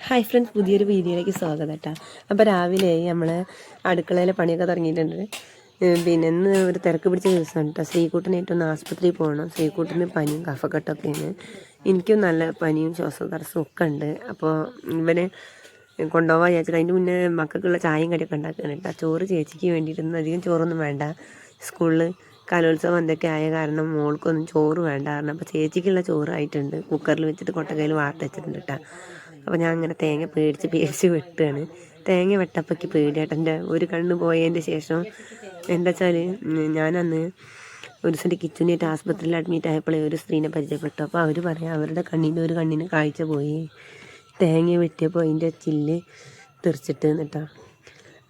Hi friends, പുതിയൊരു വീഡിയോയിലേക്ക് സ്വാഗതം കേട്ടോ. അപ്പോൾ രാവിലെ നമ്മൾ അടുക്കളയിലെ പണിയൊക്കെ തുടങ്ങിയിട്ടുണ്ട്. പിന്നെ ഇന്ന് ഒരു തിരക്ക് പിടിച്ച ദിവസമാണ് കേട്ടോ. ശ്രീകുട്ടനായിട്ടൊന്ന് ആസ്പത്രിയിൽ പോകണം. ശ്രീകുട്ടന് പനിയും കഫക്കെട്ടൊക്കെയാണ്. എനിക്കും നല്ല പനിയും ശ്വാസതടസ്സവും ഒക്കെ ഉണ്ട്. അപ്പോൾ ഇവനെ കൊണ്ടുപോകാൻ വിചാരിച്ചിട്ട് അതിൻ്റെ മുന്നേ മക്കൾക്കുള്ള ചായയും കടിയൊക്കെ ഉണ്ടാക്കുകയാണ് കേട്ടോ. ചോറ് ചേച്ചിക്ക് വേണ്ടിയിട്ടൊന്നും അധികം ചോറൊന്നും വേണ്ട. സ്കൂളിൽ കലോത്സവം എന്തൊക്കെ ആയ കാരണം മോൾക്കൊന്നും ചോറ് വേണ്ട കാരണം അപ്പോൾ ചേച്ചിക്കുള്ള ചോറായിട്ടുണ്ട്. കുക്കറിൽ വെച്ചിട്ട് കൊട്ടക്കയിൽ വാർത്ത് വെച്ചിട്ടുണ്ട് കേട്ടോ. അപ്പോൾ ഞാൻ അങ്ങനെ തേങ്ങ പേടിച്ച് വെട്ടുകയാണ്. തേങ്ങ വെട്ടപ്പയ്ക്ക് പേടിയാട്ടെൻ്റെ ഒരു കണ്ണ് പോയതിൻ്റെ ശേഷം എന്താ വെച്ചാൽ ഞാനന്ന് ഒരു ദിവസം കിച്ചുനായിട്ട് ആസ്പത്രിയിൽ അഡ്മിറ്റ് ആയപ്പോഴേ ഒരു സ്ത്രീനെ പരിചയപ്പെട്ടു. അപ്പോൾ അവർ പറയാം അവരുടെ ഒരു കണ്ണിന് കാഴ്ച പോയി, തേങ്ങ വെട്ടിയപ്പോൾ അതിൻ്റെ ചില്ല് തെറിച്ചിട്ട് എന്നിട്ടാ.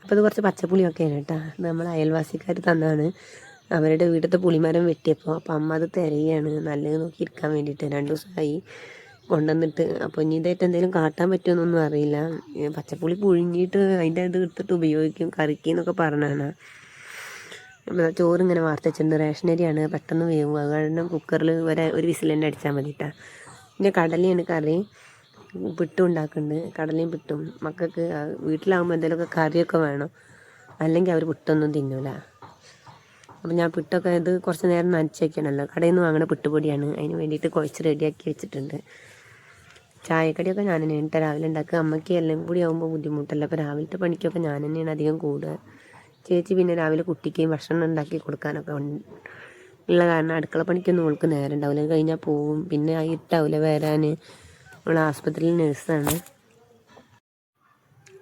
അപ്പോൾ അത് കുറച്ച് പച്ചപ്പുളിയൊക്കെയാണ് കേട്ടോ. നമ്മൾ അയൽവാസിക്കാർ തന്നാണ്. അവരുടെ വീട്ടിലത്തെ പുളിമരം വെട്ടിയപ്പോൾ അപ്പം അമ്മ അത് തിരയാണ് നല്ലത് നോക്കി ഇരിക്കാൻ വേണ്ടിയിട്ട്. 2 ദിവസമായി കൊണ്ടുവന്നിട്ട്. അപ്പോൾ ഇനി ഇതായിട്ട് എന്തെങ്കിലും കാട്ടാൻ പറ്റുമെന്നൊന്നും അറിയില്ല. പച്ചപ്പുളി പുഴുങ്ങിയിട്ട് അതിൻ്റെ ഇത് എടുത്തിട്ട് ഉപയോഗിക്കും കറിക്ക് എന്നൊക്കെ പറഞ്ഞാണ്. ചോറ് ഇങ്ങനെ വാർത്ത വെച്ചിട്ടുണ്ട്. റേഷനരിയാണ്, പെട്ടെന്ന് വേവും. അത് കാരണം കുക്കറിൽ ഒരു വിസിൽ തന്നെ അടിച്ചാൽ മതിട്ടാ. പിന്നെ കടലയാണ് കറി, പിട്ടും ഉണ്ടാക്കുന്നുണ്ട്. കടലയും പിട്ടും മക്കൾക്ക് വീട്ടിലാകുമ്പോൾ എന്തെങ്കിലുമൊക്കെ കറിയൊക്കെ വേണം, അല്ലെങ്കിൽ അവർ പിട്ടൊന്നും തിന്നൂല. അപ്പം ഞാൻ പിട്ടൊക്കെ ഇത് കുറച്ച് നേരം നനച്ച് വയ്ക്കണമല്ലോ. കടയിൽ നിന്ന് വാങ്ങണ പിട്ടുപൊടിയാണ്. അതിന് വേണ്ടിയിട്ട് കുഴച്ച് റെഡിയാക്കി വെച്ചിട്ടുണ്ട്. ചായക്കടിയൊക്കെ ഞാൻ തന്നെയാണ് രാവിലെ ഉണ്ടാക്കുക. അമ്മയ്ക്ക് എല്ലാം കൂടി ആകുമ്പോൾ ബുദ്ധിമുട്ടല്ല. അപ്പോൾ രാവിലത്തെ പണിക്കൊക്കെ ഞാൻ തന്നെയാണ് അധികം കൂടുക. ചേച്ചി പിന്നെ രാവിലെ കുട്ടിക്ക് ഭക്ഷണം ഉണ്ടാക്കി കൊടുക്കാനൊക്കെ ഉള്ള കാരണം അടുക്കള പണിക്കൊന്നും അവൾക്ക് നേരം ഉണ്ടാവില്ല. അത് കഴിഞ്ഞാൽ പോവും. പിന്നെ ഇട്ടാവില്ല വരാൻ. അവൾ ആസ്പത്രിയിൽ നേഴ്സാണ്.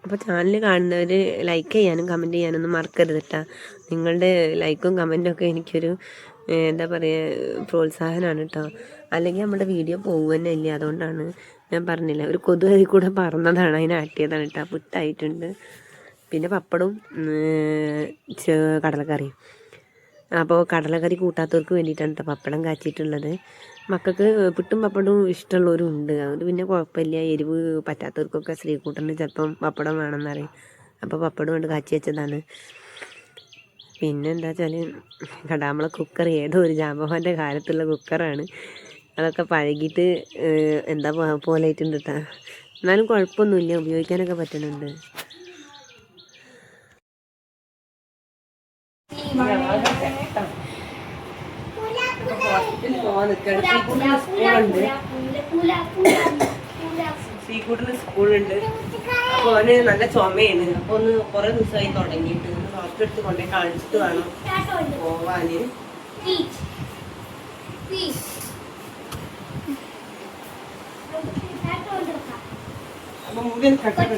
അപ്പോൾ ചാനൽ കാണുന്നവർ ലൈക്ക് ചെയ്യാനും കമൻറ്റ് ചെയ്യാനൊന്നും മറക്കരുത് കേട്ടോ. നിങ്ങളുടെ ലൈക്കും കമൻറ്റും ഒക്കെ എനിക്കൊരു എന്താ പറയുക പ്രോത്സാഹനമാണ് കേട്ടോ. അല്ലെങ്കിൽ നമ്മുടെ വീഡിയോ പോകുക തന്നെ ഇല്ല. അതുകൊണ്ടാണ് ഞാൻ പറഞ്ഞില്ല, ഒരു കൊതുകരി കൂടെ പറന്നതാണ്, അതിനാട്ടിയതാണ് കേട്ടോ. പുട്ടായിട്ടുണ്ട്. പിന്നെ പപ്പടവും കടലക്കറിയും. അപ്പോൾ കടലക്കറി കൂട്ടാത്തവർക്ക് വേണ്ടിയിട്ടാണ് കേട്ടോ പപ്പടം കാച്ചിട്ടുള്ളത്. മക്കൾക്ക് പുട്ടും പപ്പടവും ഇഷ്ടമുള്ളവരും ഉണ്ട്. അതുകൊണ്ട് പിന്നെ കുഴപ്പമില്ല. എരിവ് പറ്റാത്തവർക്കൊക്കെ ശ്രീകൂട്ടന് ചിലപ്പം പപ്പടം വേണമെന്നറിയും. അപ്പോൾ പപ്പടം കൊണ്ട് കാച്ചി വെച്ചതാണ്. പിന്നെ എന്താ വെച്ചാൽ നമ്മളെ കുക്കർ ഏതോ ഒരു ജാമ്പവാൻ്റെ കാലത്തുള്ള കുക്കറാണ്. അതൊക്കെ പഴകിയിട്ട് എന്താ പോലെ ആയിട്ടുണ്ട് കേട്ടോ. എന്നാലും കുഴപ്പമൊന്നുമില്ല, ഉപയോഗിക്കാനൊക്കെ പറ്റുന്നുണ്ട്. ഹോസ്പിറ്റലിൽ പോകാൻ നിൽക്കുകയാണ്. ശ്രീകൂട്ടിന് സ്കൂളുണ്ട്. അപ്പോൾ അവന് നല്ല ചുമയാണ്. അപ്പോൾ ഒന്ന് കുറേ ദിവസമായി തുടങ്ങിയിട്ട് ഡോക്ടറെ അടുത്ത് കൊണ്ടുപോയി കാണിച്ചിട്ട് വേണം പോവാന്. അപ്പൊ മുടി കട്ടിട്ട്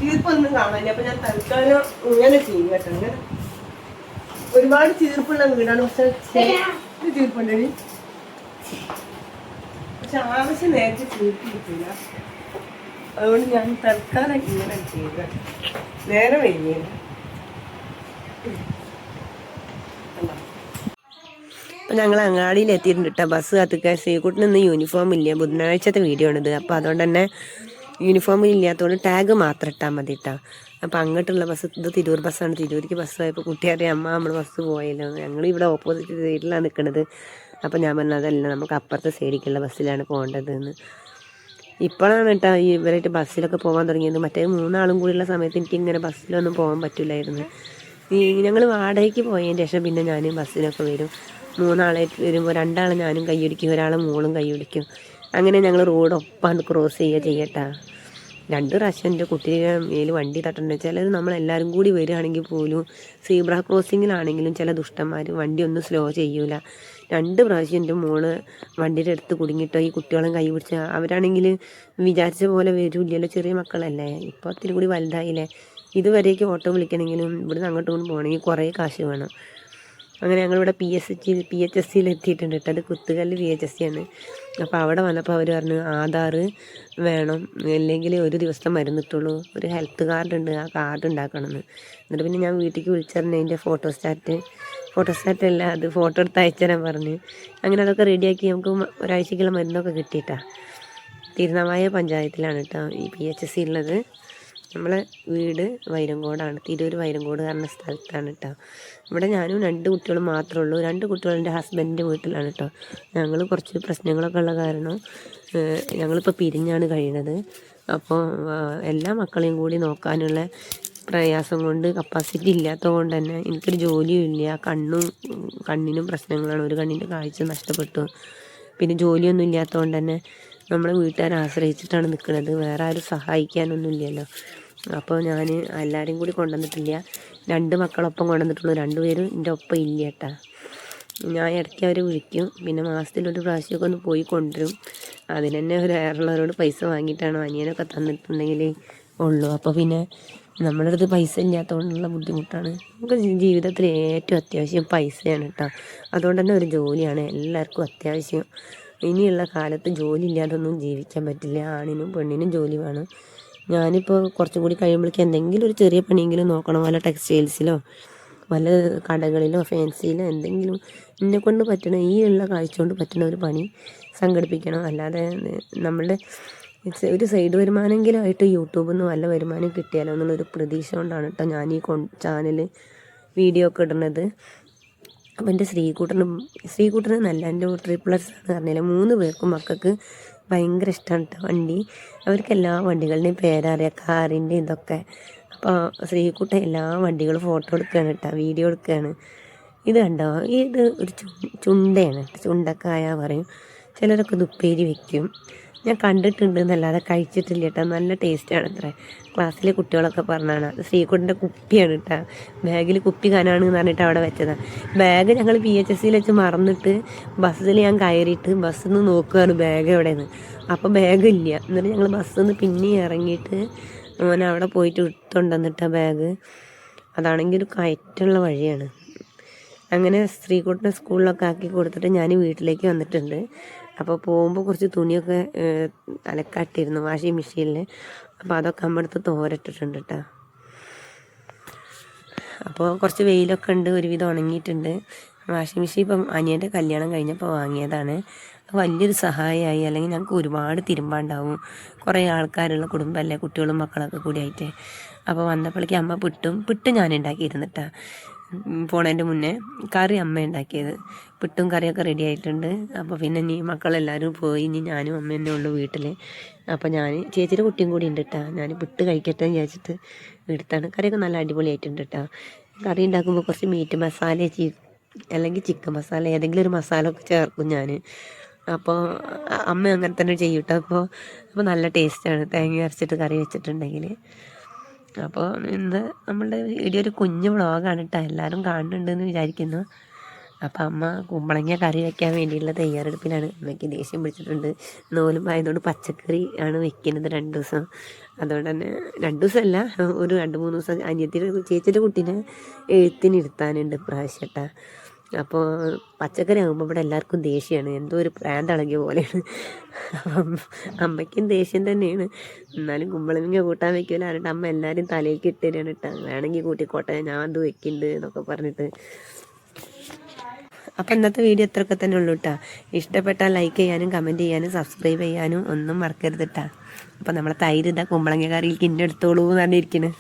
ചീർപ്പൊന്നും കാണാനില്ല. അപ്പൊ ഞാൻ തൽക്കാലം ഇങ്ങനെ ചെയ്യും കേട്ടോ. ഇങ്ങനെ ഒരുപാട് ചീർപ്പുള്ള വീടാണ്. പക്ഷെ ചീർപ്പുണ്ട്, പക്ഷെ ആവശ്യം നേരത്തെ ചീർപ്പ് കിട്ടില്ല. അതുകൊണ്ട് ഞാൻ തൽക്കാലം ഇങ്ങനെ ചെയ്യുക. നേരെ വൈകിയ അപ്പം ഞങ്ങൾ അങ്ങാടിയിൽ എത്തിയിട്ടുണ്ട് കേട്ടോ. ബസ് കാത്തിക്കാൻ. ശ്രീകുട്ടിന് ഇന്ന് യൂണിഫോം ഇല്ല. ബുധനാഴ്ചത്തെ വീഡിയോ ആണിത്. അപ്പോൾ അതുകൊണ്ട് തന്നെ യൂണിഫോം ഇല്ലാത്തതുകൊണ്ട് ടാഗ് മാത്രം ഇട്ടാൽ മതി കേട്ടോ. അപ്പോൾ അങ്ങോട്ടുള്ള ബസ് ഇത് തിരൂർ ബസ്സാണ്. തിരൂർക്ക് ബസ്സായപ്പോൾ കുട്ടിയാരെ അമ്മ നമ്മൾ ബസ് പോയല്ലോ. ഞങ്ങൾ ഇവിടെ ഓപ്പോസിറ്റ് സൈഡിലാണ് നിൽക്കുന്നത്. അപ്പോൾ ഞാൻ പറഞ്ഞത് അതല്ല, നമുക്ക് അപ്പുറത്തെ സൈഡിലേക്കുള്ള ബസ്സിലാണ് പോകേണ്ടതെന്ന്. ഇപ്പോഴാണ് കേട്ടോ ഇവരായിട്ട് ബസ്സിലൊക്കെ പോകാൻ തുടങ്ങിയത്. മറ്റേ 3 ആളും കൂടിയുള്ള സമയത്ത് എനിക്ക് ഇങ്ങനെ ബസ്സിലൊന്നും പോകാൻ പറ്റില്ലായിരുന്നു. ഞങ്ങൾ വാടകയ്ക്ക് പോയതിന് ശേഷം പിന്നെ ഞാൻ ബസ്സിലൊക്കെ വരും. 3 ആളായിട്ട് വരുമ്പോൾ 2 ആളെ ഞാനും കൈയൊടിക്കും, ഒരാളെ മോളും കൈയൊടിക്കും. അങ്ങനെ ഞങ്ങൾ റോഡ് ഒപ്പാണ്ട് ക്രോസ് ചെയ്യട്ടാ. 2 പ്രാവശ്യം എൻ്റെ കുട്ടിയുടെ മേൽ വണ്ടി തട്ടണ്ട. ചിലത് നമ്മളെല്ലാവരും കൂടി വരികയാണെങ്കിൽ പോലും സീബ്ര ക്രോസിങ്ങിലാണെങ്കിലും ചില ദുഷ്ടന്മാർ വണ്ടി ഒന്നും സ്ലോ ചെയ്യൂല. 2 പ്രാവശ്യം എൻ്റെ മോള് വണ്ടിയുടെ അടുത്ത് കുടുങ്ങിയിട്ടോ ഈ കുട്ടികളും കൈ പിടിച്ച. അവരാണെങ്കിൽ വിചാരിച്ച പോലെ വരില്ലല്ലോ, ചെറിയ മക്കളല്ലേ. ഇപ്പോൾ ഒത്തിരി കൂടി വലുതായില്ലേ. ഇതുവരേക്ക് ഓട്ടോ വിളിക്കണമെങ്കിലും ഇവിടുന്ന് അങ്ങോട്ടും ഇങ്ങോട്ടും പോകണമെങ്കിൽ കുറേ കാശ് വേണം. അങ്ങനെ ഞങ്ങളിവിടെ PHSCയിൽ എത്തിയിട്ടുണ്ട് കേട്ടോ. അത് കുത്തുകല്ല് PHSC ആണ്. അപ്പോൾ അവിടെ വന്നപ്പോൾ അവർ പറഞ്ഞു ആധാർ വേണം, അല്ലെങ്കിൽ ഒരു ദിവസത്തെ മരുന്ന് കിട്ടുള്ളൂ, ഒരു ഹെൽത്ത് കാർഡ് ഉണ്ട്, ആ കാർഡ് ഉണ്ടാക്കണമെന്ന്. എന്നിട്ട് പിന്നെ ഞാൻ വീട്ടിലേക്ക് വിളിച്ചറിഞ്ഞ് അതിൻ്റെ ഫോട്ടോസ്റ്റാറ്റ് ഫോട്ടോസ്റ്റാറ്റല്ല, അത് ഫോട്ടോ എടുത്ത് അയച്ചുതരാൻ പറഞ്ഞ്. അങ്ങനെ അതൊക്കെ റെഡിയാക്കി നമുക്ക് ഒരാഴ്ചക്കുള്ള മരുന്നൊക്കെ കിട്ടിയിട്ടാ. തിരുനാവായ പഞ്ചായത്തിലാണ് കേട്ടോ ഈ PHC ഉള്ളത്. നമ്മളെ വീട് വൈരങ്കോടാണ്, തിരൂർ വൈരങ്കോട് പറഞ്ഞ സ്ഥലത്താണ് കേട്ടോ. ഇവിടെ ഞാനും 2 കുട്ടികളും മാത്രമേ ഉള്ളൂ. 2 കുട്ടികൾ എൻ്റെ ഹസ്ബൻഡിൻ്റെ വീട്ടിലാണ് കേട്ടോ. ഞങ്ങൾ കുറച്ച് പ്രശ്നങ്ങളൊക്കെ ഉള്ള കാരണം ഞങ്ങളിപ്പോൾ പിരിഞ്ഞാണ് കഴിയുന്നത്. അപ്പോൾ എല്ലാ മക്കളെയും കൂടി നോക്കാനുള്ള പ്രയാസം കൊണ്ട്, കപ്പാസിറ്റി ഇല്ലാത്തത് കൊണ്ട് തന്നെ എനിക്കൊരു ജോലിയും ഇല്ല. കണ്ണിനും പ്രശ്നങ്ങളാണ്. ഒരു കണ്ണിൻ്റെ കാഴ്ച നഷ്ടപ്പെട്ടു. പിന്നെ ജോലിയൊന്നും ഇല്ലാത്തതുകൊണ്ട് തന്നെ നമ്മളെ വീട്ടുകാരെ ആശ്രയിച്ചിട്ടാണ് നിൽക്കുന്നത്. വേറെ ആരും സഹായിക്കാനൊന്നും ഇല്ലല്ലോ. അപ്പോൾ ഞാൻ എല്ലാവരും കൂടി കൊണ്ടുവന്നിട്ടില്ല. 2 മക്കളൊപ്പം കൊണ്ടുവന്നിട്ടുള്ളൂ. 2 പേരും എൻ്റെ ഒപ്പം ഇല്ല കേട്ടാ. ഞാൻ ഇടയ്ക്ക് അവർ വിളിക്കും. പിന്നെ മാസത്തിലൊരു പ്രാവശ്യമൊക്കെ ഒന്ന് പോയി കൊണ്ടുവരും. അതിന് തന്നെ വേറെയുള്ളവരോട് പൈസ വാങ്ങിയിട്ടാണ് അനിയനൊക്കെ തന്നിട്ടുണ്ടെങ്കിൽ ഉള്ളൂ. അപ്പോൾ പിന്നെ നമ്മുടെ അടുത്ത് പൈസ ഇല്ലാത്തതുകൊണ്ടുള്ള ബുദ്ധിമുട്ടാണ്. നമുക്ക് ജീവിതത്തിൽ ഏറ്റവും അത്യാവശ്യം പൈസയാണ് കേട്ടോ. അതുകൊണ്ട് തന്നെ ഒരു ജോലിയാണ് എല്ലാവർക്കും അത്യാവശ്യം. ഇനിയുള്ള കാലത്ത് ജോലി ഇല്ലാതൊന്നും ജീവിക്കാൻ പറ്റില്ല. ആണിനും പെണ്ണിനും ജോലി വേണം. ഞാനിപ്പോൾ കുറച്ചും കൂടി കഴിയുമ്പോഴേക്കും എന്തെങ്കിലും ഒരു ചെറിയ പണിയെങ്കിലും നോക്കണം. വല്ല ടെക്സ്റ്റൈൽസിലോ വല്ല കടകളിലോ ഫാൻസിയിലോ എന്തെങ്കിലും എന്നെക്കൊണ്ട് പറ്റണ, ഈ ഉള്ള കാഴ്ച കൊണ്ട് പറ്റുന്ന ഒരു പണി സംഘടിപ്പിക്കണം. അല്ലാതെ നമ്മളുടെ ഒരു സൈഡ് വരുമാനമെങ്കിലും ആയിട്ട് യൂട്യൂബിൽ നിന്ന് വല്ല വരുമാനം കിട്ടിയാലോ എന്നുള്ളൊരു പ്രതീക്ഷ കൊണ്ടാണ് കേട്ടോ ഞാൻ ഈ ചാനൽ വീഡിയോ ഒക്കെ ഇടുന്നത്. അപ്പം എൻ്റെ ശ്രീകൂട്ടന് നല്ല എൻ്റെ ട്രിപ്പിളേഴ്സ് എന്ന് പറഞ്ഞാൽ 3 പേർക്കും മക്കൾക്ക് ഭയങ്കര ഇഷ്ടമാണ് കേട്ടോ വണ്ടി. അവർക്ക് എല്ലാ വണ്ടികളുടെയും പേരറിയാം, കാറിൻ്റെ ഇതൊക്കെ. അപ്പോൾ ശ്രീകൂട്ടൻ എല്ലാ വണ്ടികളും ഫോട്ടോ എടുക്കുകയാണ് കേട്ടോ, വീഡിയോ എടുക്കുകയാണ്. ഇത് കണ്ടോ, ഇത് ഒരു ചുണ്ടയാണ്, ചുണ്ടക്കായ പറയും. ചിലരൊക്കെ ഇത് ഉപ്പേരി വയ്ക്കും. ഞാൻ കണ്ടിട്ടുണ്ട് എന്നല്ലാതെ കഴിച്ചിട്ടില്ല കേട്ടോ. നല്ല ടേസ്റ്റാണ് അത്ര. ക്ലാസ്സിലെ കുട്ടികളൊക്കെ പറഞ്ഞാണ്. അത് ശ്രീകുട്ടൻ്റെ കുപ്പിയാണ് കേട്ടോ. ബാഗിൽ കുപ്പി കാനാണ് എന്ന് പറഞ്ഞിട്ട് അവിടെ വെച്ചതാണ്. ബാഗ് ഞങ്ങൾ PHSയിൽ വെച്ച് മറന്നിട്ട് ബസ്സിൽ ഞാൻ കയറിയിട്ട് ബസ്സിൽ നിന്ന് നോക്കുകയാണ് ബാഗ് എവിടെയെന്ന്. അപ്പോൾ ബാഗില്ല. എന്നിട്ട് ഞങ്ങൾ ബസ്സിൽ നിന്ന് പിന്നെ ഇറങ്ങിയിട്ട് മോനെ അവിടെ പോയിട്ട് എടുത്തുകൊണ്ടുവന്നിട്ട ബാഗ്. അതാണെങ്കിൽ ഒരു കയറ്റുള്ള വഴിയാണ്. അങ്ങനെ ശ്രീകുട്ടനെ സ്കൂളിലൊക്കെ ആക്കി കൊടുത്തിട്ട് ഞാൻ വീട്ടിലേക്ക് വന്നിട്ടുണ്ട്. അപ്പോൾ പോകുമ്പോൾ കുറച്ച് തുണിയൊക്കെ അലക്കാട്ടിയിരുന്നു വാഷിംഗ് മെഷീനിൽ. അപ്പോൾ അതൊക്കെ നമ്മുടെ അടുത്ത് തോരട്ടിട്ടുണ്ട് കേട്ടോ. അപ്പോൾ കുറച്ച് വെയിലൊക്കെ ഉണ്ട്, ഒരുവിധം ഉണങ്ങിയിട്ടുണ്ട്. വാഷിംഗ് മെഷീൻ ഇപ്പം അനിയൻ്റെ കല്യാണം കഴിഞ്ഞപ്പോൾ വാങ്ങിയതാണ്. വലിയൊരു സഹായമായി. അല്ലെങ്കിൽ ഞങ്ങൾക്ക് ഒരുപാട് തിരുമ്പാണ്ടാവും. കുറേ ആൾക്കാരുള്ള കുടുംബമല്ലേ, കുട്ടികളും മക്കളൊക്കെ കൂടി ആയിട്ട്. അപ്പോൾ വന്നപ്പോഴേക്കും അമ്മ പുട്ട് ഞാൻ ഉണ്ടാക്കിയിരുന്നിട്ടാ. പോണതിൻ്റെ മുന്നേ കറി അമ്മ ഉണ്ടാക്കിയത്. പുട്ടും കറിയൊക്കെ റെഡി ആയിട്ടുണ്ട്. അപ്പോൾ പിന്നെ ഇനി മക്കളെല്ലാവരും പോയി, ഇനി ഞാനും അമ്മ തന്നെ ഉള്ളൂ വീട്ടിൽ. അപ്പോൾ ഞാൻ ചേച്ചിയുടെ കുട്ടിയും കൂടി ഉണ്ട് കേട്ടോ. ഞാൻ പുട്ട് കഴിക്കട്ടെ എന്ന് വിചാരിച്ചിട്ട് എടുത്താണ്. കറിയൊക്കെ നല്ല അടിപൊളിയായിട്ടുണ്ട് കേട്ടോ. കറി ഉണ്ടാക്കുമ്പോൾ കുറച്ച് മീറ്റ് മസാല, അല്ലെങ്കിൽ ചിക്കൻ മസാല, ഏതെങ്കിലും ഒരു മസാല ഒക്കെ ചേർക്കും ഞാൻ. അപ്പോൾ അമ്മ അങ്ങനെ തന്നെ ചെയ്യും കേട്ടോ. അപ്പോൾ നല്ല ടേസ്റ്റാണ് തേങ്ങ അരച്ചിട്ട് കറി വെച്ചിട്ടുണ്ടെങ്കിൽ. അപ്പോൾ ഇന്ന് നമ്മളുടെ വീഡിയോ ഒരു കുഞ്ഞു വ്ളോഗാണ് കേട്ടോ. എല്ലാവരും കാണുന്നുണ്ടെന്ന് വിചാരിക്കുന്നു. അപ്പം അമ്മ കുമ്പളങ്ങ കറി വയ്ക്കാൻ വേണ്ടിയുള്ള തയ്യാറെടുപ്പിലാണ്. അമ്മയ്ക്ക് ദേഷ്യം പിടിച്ചിട്ടുണ്ട്. നോലും ആയതുകൊണ്ട് പച്ചക്കറി ആണ് വെക്കുന്നത് 2 ദിവസം. അതുകൊണ്ട് തന്നെ 2 ദിവസമല്ല, ഒരു 2-3 ദിവസം അനിയത്തിയുടെ ചേച്ചിയുടെ കുട്ടീനെ എഴുത്തിനിരുത്താനുണ്ട് ഇപ്രാവശ്യം കേട്ടോ. അപ്പോൾ പച്ചക്കറി ആകുമ്പോൾ ഇവിടെ എല്ലാവർക്കും ദേഷ്യമാണ്, എന്തോ ഒരു പ്രാന്തളകിയ പോലെയാണ്. അപ്പം അമ്മയ്ക്കും ദേഷ്യം തന്നെയാണ്. എന്നാലും കുമ്പളങ്ങ കൂട്ടാൻ വയ്ക്കില്ല പറഞ്ഞിട്ട് അമ്മ എല്ലാവരും തലയിലേക്ക് ഇട്ട് തരാണ് കേട്ടോ. വേണമെങ്കിൽ കൂട്ടിക്കോട്ടെ, ഞാൻ അത് വെക്കുന്നുണ്ട് എന്നൊക്കെ പറഞ്ഞിട്ട്. അപ്പം ഇന്നത്തെ വീഡിയോ ഇത്രയൊക്കെ തന്നെ ഉള്ളൂ കേട്ടോ. ഇഷ്ടപ്പെട്ടാൽ ലൈക്ക് ചെയ്യാനും കമൻറ്റ് ചെയ്യാനും സബ്സ്ക്രൈബ് ചെയ്യാനും ഒന്നും മറക്കരുത് കേട്ടോ. അപ്പം നമ്മളെ തൈര് ഇതാ കുമ്പളങ്ങ കറിയിലേക്ക് ഇന്നെ എടുത്തോളൂ എന്ന് പറഞ്ഞിരിക്കുന്നത്.